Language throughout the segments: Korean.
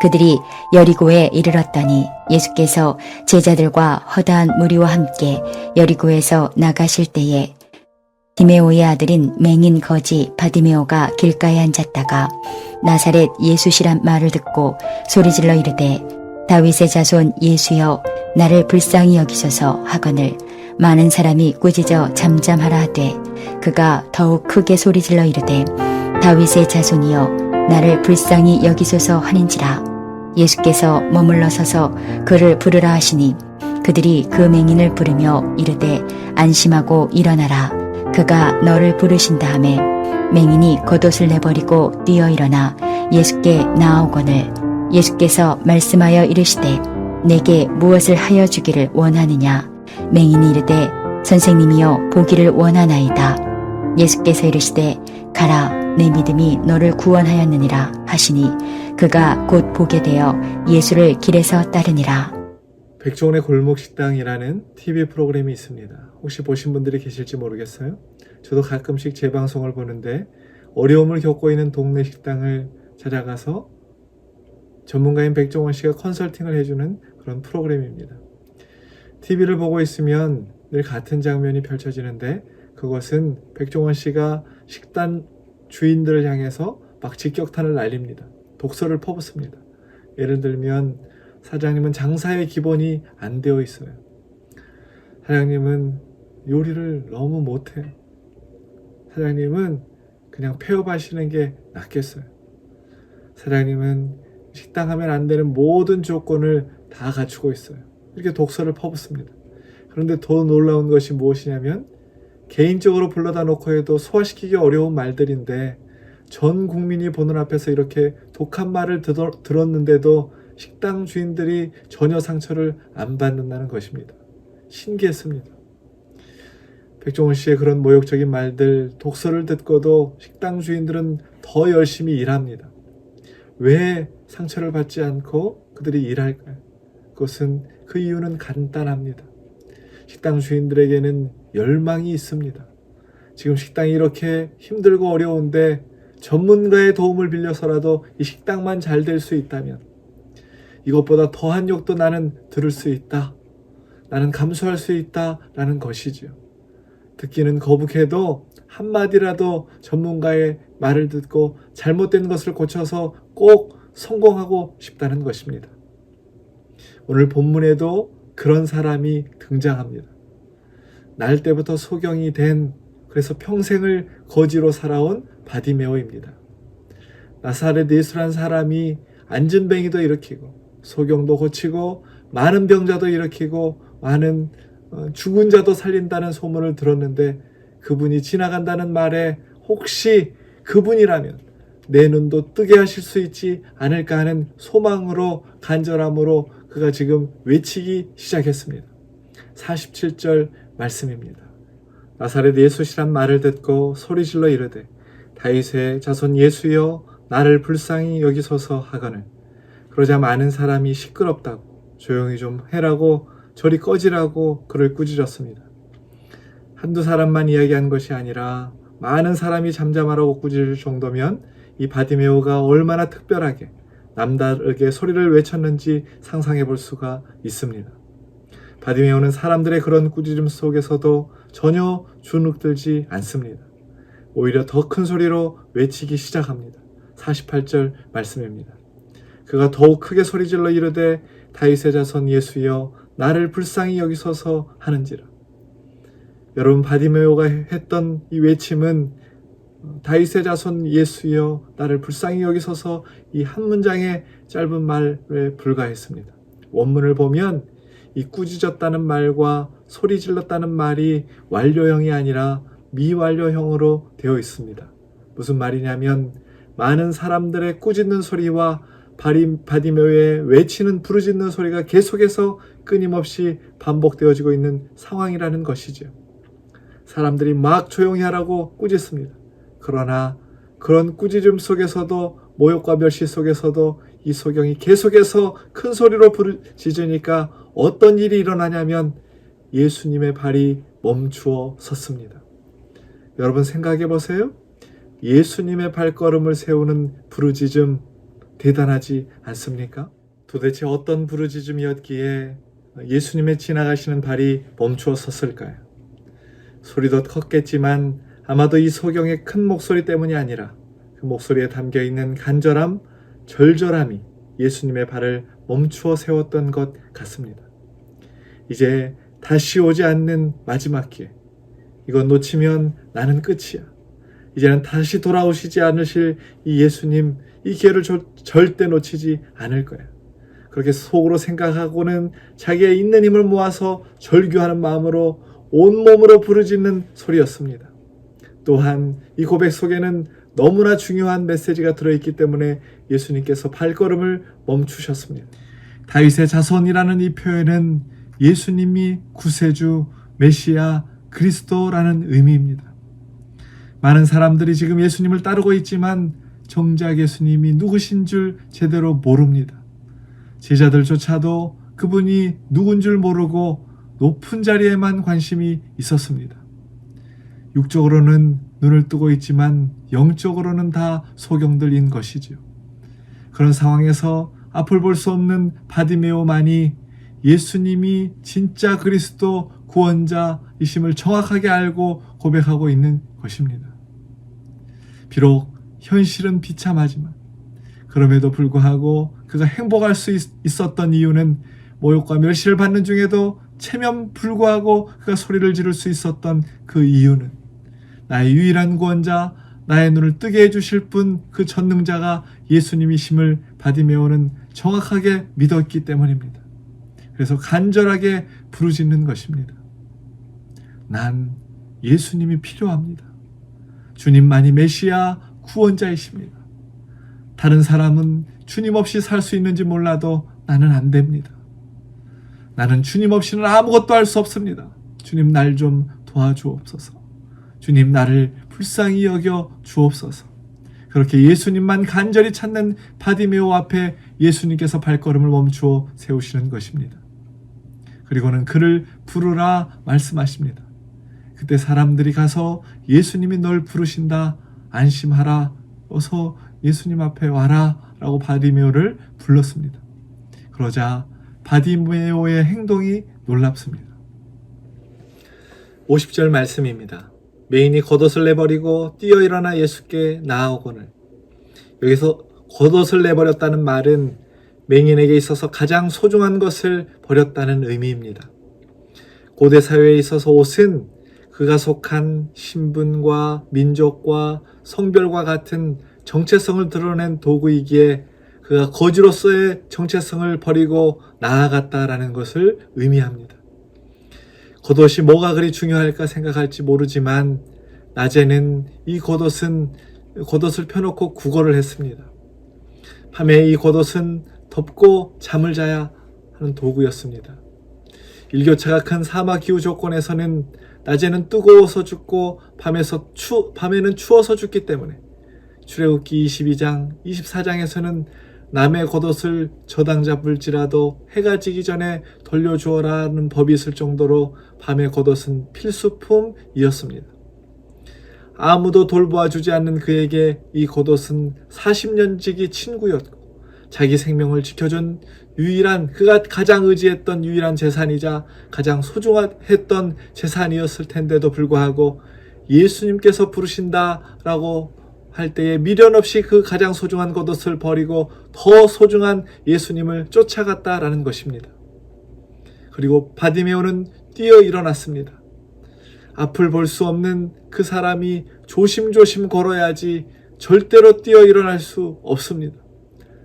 그들이 여리고에 이르렀더니 예수께서 제자들과 허다한 무리와 함께 여리고에서 나가실 때에 디메오의 아들인 맹인 거지 바디메오가 길가에 앉았다가 나사렛 예수시란 말을 듣고 소리질러 이르되 다윗의 자손 예수여 나를 불쌍히 여기소서 하거늘 많은 사람이 꾸짖어 잠잠하라 하되 그가 더욱 크게 소리질러 이르되 다윗의 자손이여 나를 불쌍히 여기소서 하는지라. 예수께서 머물러 서서 그를 부르라 하시니 그들이 그 맹인을 부르며 이르되 안심하고 일어나라. 그가 너를 부르신다 하매 맹인이 겉옷을 내버리고 뛰어 일어나 예수께 나아오거늘 예수께서 말씀하여 이르시되 내게 무엇을 하여 주기를 원하느냐. 맹인이 이르되 선생님이여 보기를 원하나이다. 예수께서 이르시되 가라 내 믿음이 너를 구원하였느니라 하시니 그가 곧 보게 되어 예수를 길에서 따르니라. 백종원의 골목식당이라는 TV 프로그램이 있습니다. 혹시 보신 분들이 계실지 모르겠어요. 저도 가끔씩 재방송을 보는데 어려움을 겪고 있는 동네 식당을 찾아가서 전문가인 백종원 씨가 컨설팅을 해주는 그런 프로그램입니다. TV를 보고 있으면 늘 같은 장면이 펼쳐지는데 그것은 백종원 씨가 식당 주인들을 향해서 막 직격탄을 날립니다. 독설을 퍼붓습니다. 예를 들면 사장님은 장사의 기본이 안 되어 있어요. 사장님은 요리를 너무 못해요. 사장님은 그냥 폐업하시는 게 낫겠어요. 사장님은 식당 하면 안 되는 모든 조건을 다 갖추고 있어요. 이렇게 독설을 퍼붓습니다. 그런데 더 놀라운 것이 무엇이냐면 개인적으로 불러다 놓고 해도 소화시키기 어려운 말들인데 전 국민이 보는 앞에서 이렇게 독한 말을 들었는데도 식당 주인들이 전혀 상처를 안 받는다는 것입니다. 신기했습니다. 백종원 씨의 그런 모욕적인 말들, 독설을 듣고도 식당 주인들은 더 열심히 일합니다. 왜 상처를 받지 않고 그들이 일할까요? 그것은 그 이유는 간단합니다. 식당 주인들에게는 열망이 있습니다. 지금 식당이 이렇게 힘들고 어려운데 전문가의 도움을 빌려서라도 이 식당만 잘 될 수 있다면 이것보다 더한 욕도 나는 들을 수 있다. 나는 감수할 수 있다. 라는 것이지요. 듣기는 거북해도 한마디라도 전문가의 말을 듣고 잘못된 것을 고쳐서 꼭 성공하고 싶다는 것입니다. 오늘 본문에도 그런 사람이 등장합니다. 날 때부터 소경이 된 그래서 평생을 거지로 살아온 바디메오입니다. 나사렛 예수란 사람이 안진뱅이도 일으키고 소경도 고치고 많은 병자도 일으키고 많은 죽은 자도 살린다는 소문을 들었는데 그분이 지나간다는 말에 혹시 그분이라면 내 눈도 뜨게 하실 수 있지 않을까 하는 소망으로 간절함으로 그가 지금 외치기 시작했습니다. 47절 말씀입니다. 나사렛 예수시란 말을 듣고 소리질러 이르되 다윗의 자손 예수여 나를 불쌍히 여기소서 하거늘 그러자 많은 사람이 시끄럽다고 조용히 좀 해라고 저리 꺼지라고 그를 꾸짖었습니다. 한두 사람만 이야기한 것이 아니라 많은 사람이 잠잠하라고 꾸짖을 정도면 이 바디메오가 얼마나 특별하게 남다르게 소리를 외쳤는지 상상해 볼 수가 있습니다. 바디메오는 사람들의 그런 꾸짖음 속에서도 전혀 주눅들지 않습니다. 오히려 더 큰 소리로 외치기 시작합니다. 48절 말씀입니다. 그가 더욱 크게 소리질러 이르되 다윗의 자손 예수여 나를 불쌍히 여기소서 하는지라. 여러분 바디메오가 했던 이 외침은 다윗의 자손 예수여 나를 불쌍히 여기소서 이 한 문장의 짧은 말에 불과했습니다. 원문을 보면 이 꾸짖었다는 말과 소리 질렀다는 말이 완료형이 아니라 미완료형으로 되어 있습니다. 무슨 말이냐면 많은 사람들의 꾸짖는 소리와 바디메오의 외치는 부르짖는 소리가 계속해서 끊임없이 반복되어지고 있는 상황이라는 것이죠. 사람들이 막 조용히 하라고 꾸짖습니다. 그러나 그런 꾸짖음 속에서도 모욕과 멸시 속에서도 이 소경이 계속해서 큰 소리로 부르짖으니까 어떤 일이 일어나냐면 예수님의 발이 멈추어 섰습니다. 여러분 생각해 보세요. 예수님의 발걸음을 세우는 부르짖음 대단하지 않습니까? 도대체 어떤 부르짖음이었기에 예수님의 지나가시는 발이 멈추어 섰을까요? 소리도 컸겠지만 아마도 이 소경의 큰 목소리 때문이 아니라 그 목소리에 담겨있는 간절함, 절절함이 예수님의 발을 멈추어 세웠던 것 같습니다. 이제 다시 오지 않는 마지막 기회. 이건 놓치면 나는 끝이야. 이제는 다시 돌아오시지 않으실 이 예수님, 이 기회를 절대 놓치지 않을 거야. 그렇게 속으로 생각하고는 자기의 있는 힘을 모아서 절규하는 마음으로 온몸으로 부르짖는 소리였습니다. 또한 이 고백 속에는 너무나 중요한 메시지가 들어있기 때문에 예수님께서 발걸음을 멈추셨습니다. 다윗의 자손이라는 이 표현은 예수님이 구세주, 메시아, 그리스도라는 의미입니다. 많은 사람들이 지금 예수님을 따르고 있지만 정작 예수님이 누구신 줄 제대로 모릅니다. 제자들조차도 그분이 누군 줄 모르고 높은 자리에만 관심이 있었습니다. 육적으로는 눈을 뜨고 있지만 영적으로는 다 소경들인 것이죠. 그런 상황에서 앞을 볼 수 없는 바디메오만이 예수님이 진짜 그리스도 구원자이심을 정확하게 알고 고백하고 있는 것입니다. 비록 현실은 비참하지만 그럼에도 불구하고 그가 행복할 수 있었던 이유는 모욕과 멸시를 받는 중에도 체면 불구하고 그가 소리를 지를 수 있었던 그 이유는 나의 유일한 구원자, 나의 눈을 뜨게 해주실 분, 그 전능자가 예수님이심을 바디메오는 정확하게 믿었기 때문입니다. 그래서 간절하게 부르짖는 것입니다. 난 예수님이 필요합니다. 주님만이 메시아 구원자이십니다. 다른 사람은 주님 없이 살 수 있는지 몰라도 나는 안 됩니다. 나는 주님 없이는 아무것도 할 수 없습니다. 주님 날 좀 도와주옵소서. 주님 나를 불쌍히 여겨 주옵소서. 그렇게 예수님만 간절히 찾는 바디메오 앞에 예수님께서 발걸음을 멈추어 세우시는 것입니다. 그리고는 그를 부르라 말씀하십니다. 그때 사람들이 가서 예수님이 널 부르신다, 안심하라, 어서 예수님 앞에 와라 라고 바디메오를 불렀습니다. 그러자 바디메오의 행동이 놀랍습니다. 50절 말씀입니다. 맹인이 겉옷을 내버리고 뛰어 일어나 예수께 나아오거늘. 여기서 겉옷을 내버렸다는 말은 맹인에게 있어서 가장 소중한 것을 버렸다는 의미입니다. 고대 사회에 있어서 옷은 그가 속한 신분과 민족과 성별과 같은 정체성을 드러낸 도구이기에 그가 거지로서의 정체성을 버리고 나아갔다라는 것을 의미합니다. 겉옷이 뭐가 그리 중요할까 생각할지 모르지만 낮에는 이 겉옷을 펴놓고 구걸을 했습니다. 밤에 이 겉옷은 덮고 잠을 자야 하는 도구였습니다. 일교차가 큰 사막 기후 조건에서는 낮에는 뜨거워서 죽고 밤에는 추워서 죽기 때문에 출애굽기 22장, 24장에서는 남의 겉옷을 저당 잡을지라도 해가 지기 전에 돌려주어라는 법이 있을 정도로 밤의 겉옷은 필수품이었습니다. 아무도 돌보아주지 않는 그에게 이 겉옷은 40년 지기 친구였고 자기 생명을 지켜준 그가 가장 의지했던 유일한 재산이자 가장 소중했던 재산이었을 텐데도 불구하고 예수님께서 부르신다라고 할 때에 미련 없이 그 가장 소중한 겉옷을 버리고 더 소중한 예수님을 쫓아갔다라는 것입니다. 그리고 바디메오는 뛰어 일어났습니다. 앞을 볼 수 없는 그 사람이 조심조심 걸어야지 절대로 뛰어 일어날 수 없습니다.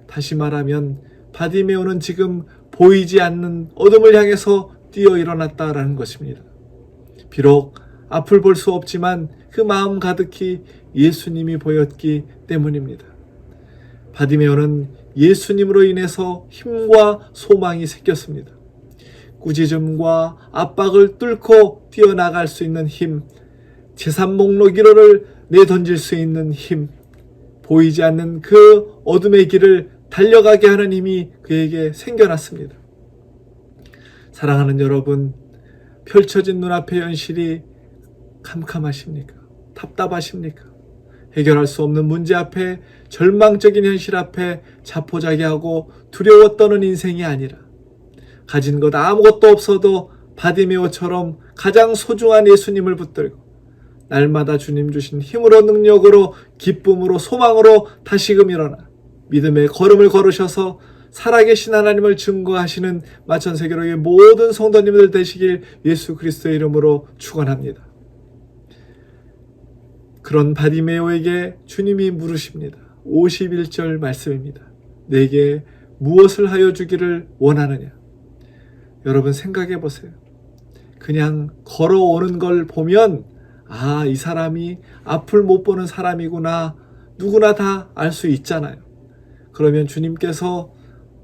다시 말하면 바디메오는 지금 보이지 않는 어둠을 향해서 뛰어 일어났다라는 것입니다. 비록 앞을 볼 수 없지만 그 마음 가득히 예수님이 보였기 때문입니다. 바디메오는 예수님으로 인해서 힘과 소망이 생겼습니다. 꾸짖음과 압박을 뚫고 뛰어나갈 수 있는 힘, 재산 목록 1호를 내던질 수 있는 힘, 보이지 않는 그 어둠의 길을 달려가게 하는 힘이 그에게 생겨났습니다. 사랑하는 여러분, 펼쳐진 눈앞의 현실이 캄캄하십니까? 답답하십니까? 해결할 수 없는 문제 앞에, 절망적인 현실 앞에 자포자기하고 두려워 떠는 인생이 아니라 가진 것 아무것도 없어도 바디메오처럼 가장 소중한 예수님을 붙들고 날마다 주님 주신 힘으로, 능력으로, 기쁨으로, 소망으로 다시금 일어나 믿음의 걸음을 걸으셔서 살아계신 하나님을 증거하시는 마천세계로의 모든 성도님들 되시길 예수 그리스도의 이름으로 축원합니다. 그런 바디메오에게 주님이 물으십니다. 51절 말씀입니다. 내게 무엇을 하여 주기를 원하느냐? 여러분 생각해 보세요. 그냥 걸어오는 걸 보면 이 사람이 앞을 못 보는 사람이구나, 누구나 다 알 수 있잖아요. 그러면 주님께서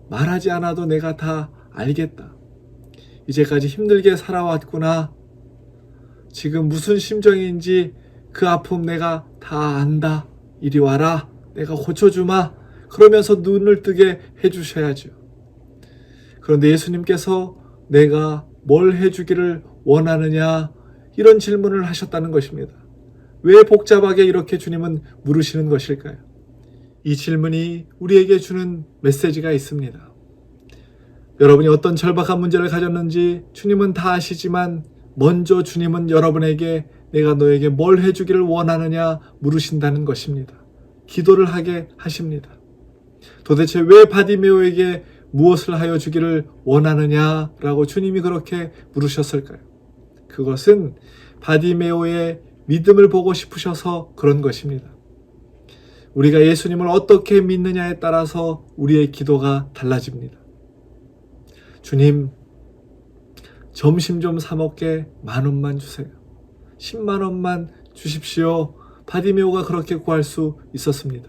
말하지 않아도 내가 다 알겠다. 이제까지 힘들게 살아왔구나. 지금 무슨 심정인지 그 아픔 내가 다 안다. 이리 와라. 내가 고쳐주마. 그러면서 눈을 뜨게 해주셔야죠. 그런데 예수님께서 내가 뭘 해주기를 원하느냐, 이런 질문을 하셨다는 것입니다. 왜 복잡하게 이렇게 주님은 물으시는 것일까요? 이 질문이 우리에게 주는 메시지가 있습니다. 여러분이 어떤 절박한 문제를 가졌는지 주님은 다 아시지만 먼저 주님은 여러분에게 내가 너에게 뭘 해주기를 원하느냐 물으신다는 것입니다. 기도를 하게 하십니다. 도대체 왜 바디메오에게 무엇을 하여 주기를 원하느냐라고 주님이 그렇게 물으셨을까요? 그것은 바디메오의 믿음을 보고 싶으셔서 그런 것입니다. 우리가 예수님을 어떻게 믿느냐에 따라서 우리의 기도가 달라집니다. 주님, 점심 좀 사 먹게 10,000원만 주세요. 10만 원만 주십시오. 바디메오가 그렇게 구할 수 있었습니다.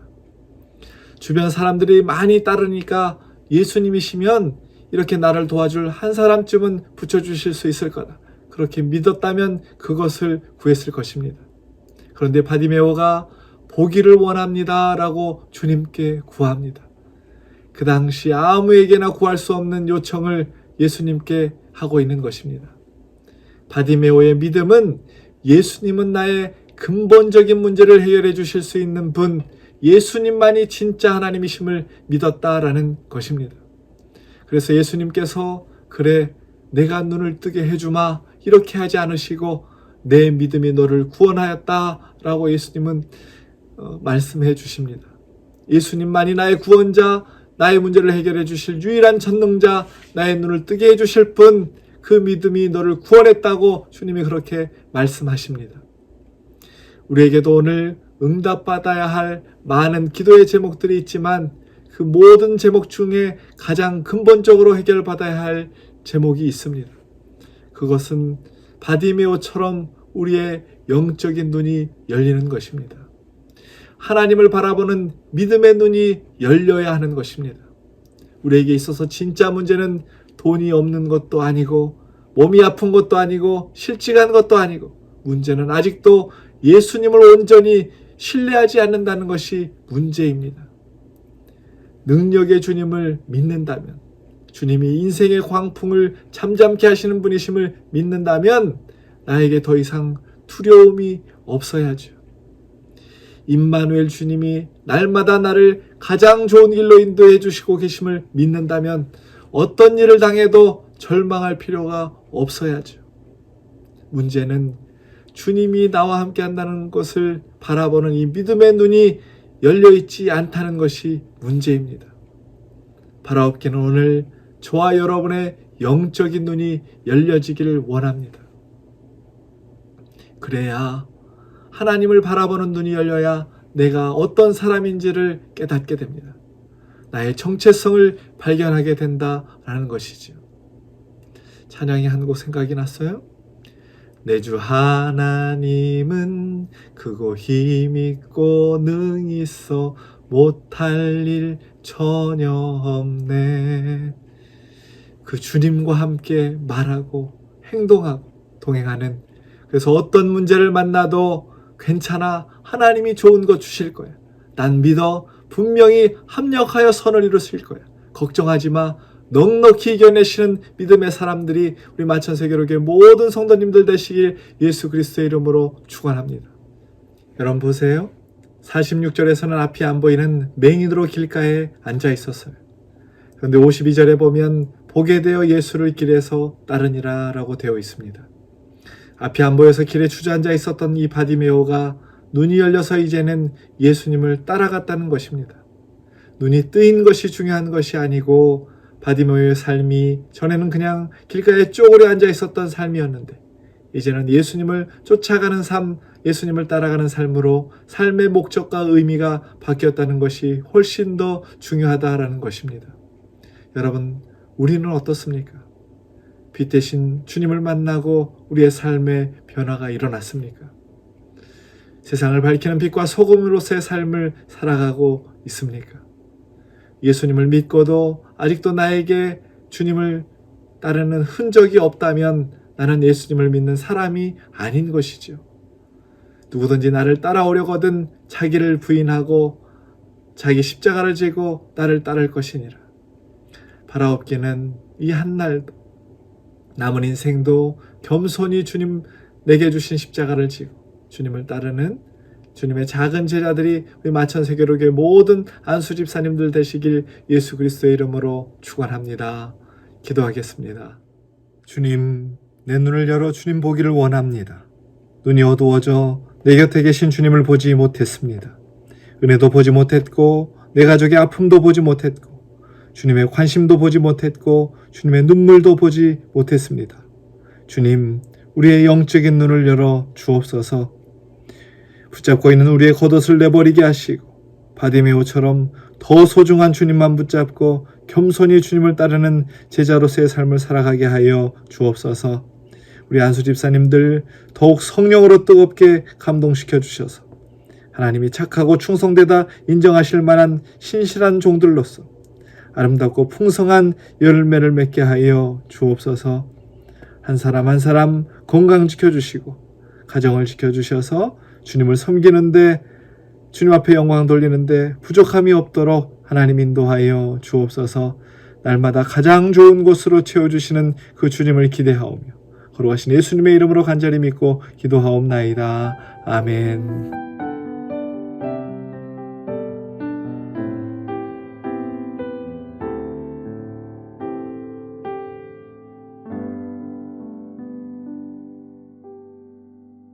주변 사람들이 많이 따르니까 예수님이시면 이렇게 나를 도와줄 한 사람쯤은 붙여주실 수 있을 거다. 그렇게 믿었다면 그것을 구했을 것입니다. 그런데 바디메오가 보기를 원합니다 라고 주님께 구합니다. 그 당시 아무에게나 구할 수 없는 요청을 예수님께 하고 있는 것입니다. 바디메오의 믿음은 예수님은 나의 근본적인 문제를 해결해 주실 수 있는 분, 예수님만이 진짜 하나님이심을 믿었다라는 것입니다. 그래서 예수님께서 그래 내가 눈을 뜨게 해주마 이렇게 하지 않으시고 내 믿음이 너를 구원하였다라고 예수님은 말씀해 주십니다. 예수님만이 나의 구원자, 나의 문제를 해결해 주실 유일한 전능자, 나의 눈을 뜨게 해 주실 분, 그 믿음이 너를 구원했다고 주님이 그렇게 말씀하십니다. 우리에게도 오늘 응답받아야 할 많은 기도의 제목들이 있지만 그 모든 제목 중에 가장 근본적으로 해결받아야 할 제목이 있습니다. 그것은 바디메오처럼 우리의 영적인 눈이 열리는 것입니다. 하나님을 바라보는 믿음의 눈이 열려야 하는 것입니다. 우리에게 있어서 진짜 문제는 돈이 없는 것도 아니고 몸이 아픈 것도 아니고 실직한 것도 아니고 문제는 아직도 예수님을 온전히 신뢰하지 않는다는 것이 문제입니다. 능력의 주님을 믿는다면, 주님이 인생의 광풍을 잠잠케 하시는 분이심을 믿는다면 나에게 더 이상 두려움이 없어야죠. 임마누엘 주님이 날마다 나를 가장 좋은 길로 인도해 주시고 계심을 믿는다면 어떤 일을 당해도 절망할 필요가 없어야죠. 문제는 주님이 나와 함께 한다는 것을 바라보는 이 믿음의 눈이 열려있지 않다는 것이 문제입니다. 바라옵기는 오늘 저와 여러분의 영적인 눈이 열려지기를 원합니다. 그래야 하나님을 바라보는 눈이 열려야 내가 어떤 사람인지를 깨닫게 됩니다. 나의 정체성을 발견하게 된다라는 것이죠. 찬양이 한 곡 생각이 났어요? 내 주 하나님은 크고 힘있고 능히 있어 못할 일 전혀 없네. 그 주님과 함께 말하고 행동하고 동행하는, 그래서 어떤 문제를 만나도 괜찮아, 하나님이 좋은 거 주실 거야. 난 믿어, 분명히 합력하여 선을 이루실 거야. 걱정하지 마. 넉넉히 이겨내시는 믿음의 사람들이 우리 마천세계로교회 모든 성도님들 되시길 예수 그리스도의 이름으로 축원합니다. 여러분 보세요. 46절에서는 앞이 안 보이는 맹인으로 길가에 앉아 있었어요. 그런데 52절에 보면 보게 되어 예수를 길에서 따르니라 라고 되어 있습니다. 앞이 안 보여서 길에 주저앉아 있었던 이 바디메오가 눈이 열려서 이제는 예수님을 따라갔다는 것입니다. 눈이 뜨인 것이 중요한 것이 아니고 바디메오의 삶이 전에는 그냥 길가에 쪼그려 앉아 있었던 삶이었는데 이제는 예수님을 쫓아가는 삶, 예수님을 따라가는 삶으로 삶의 목적과 의미가 바뀌었다는 것이 훨씬 더 중요하다라는 것입니다. 여러분, 우리는 어떻습니까? 빛 대신 주님을 만나고 우리의 삶의 변화가 일어났습니까? 세상을 밝히는 빛과 소금으로서의 삶을 살아가고 있습니까? 예수님을 믿고도 아직도 나에게 주님을 따르는 흔적이 없다면 나는 예수님을 믿는 사람이 아닌 것이죠. 누구든지 나를 따라오려거든 자기를 부인하고 자기 십자가를 지고 나를 따를 것이니라. 바라옵기는 이 한날도 남은 인생도 겸손히 주님 내게 주신 십자가를 지고 주님을 따르는 주님의 작은 제자들이 우리 마천세계로교회 모든 안수 집사님들 되시길 예수 그리스도의 이름으로 축원합니다. 기도하겠습니다. 주님, 내 눈을 열어 주님 보기를 원합니다. 눈이 어두워져 내 곁에 계신 주님을 보지 못했습니다. 은혜도 보지 못했고 내 가족의 아픔도 보지 못했고 주님의 관심도 보지 못했고 주님의 눈물도 보지 못했습니다. 주님, 우리의 영적인 눈을 열어 주옵소서. 붙잡고 있는 우리의 겉옷을 내버리게 하시고 바디메오처럼 더 소중한 주님만 붙잡고 겸손히 주님을 따르는 제자로서의 삶을 살아가게 하여 주옵소서. 우리 안수 집사님들 더욱 성령으로 뜨겁게 감동시켜 주셔서 하나님이 착하고 충성되다 인정하실 만한 신실한 종들로서 아름답고 풍성한 열매를 맺게 하여 주옵소서. 한 사람 한 사람 건강 지켜주시고 가정을 지켜주셔서 주님을 섬기는데 주님 앞에 영광 돌리는데 부족함이 없도록 하나님 인도하여 주옵소서. 날마다 가장 좋은 곳으로 채워주시는 그 주님을 기대하오며 거룩하신 예수님의 이름으로 간절히 믿고 기도하옵나이다. 아멘.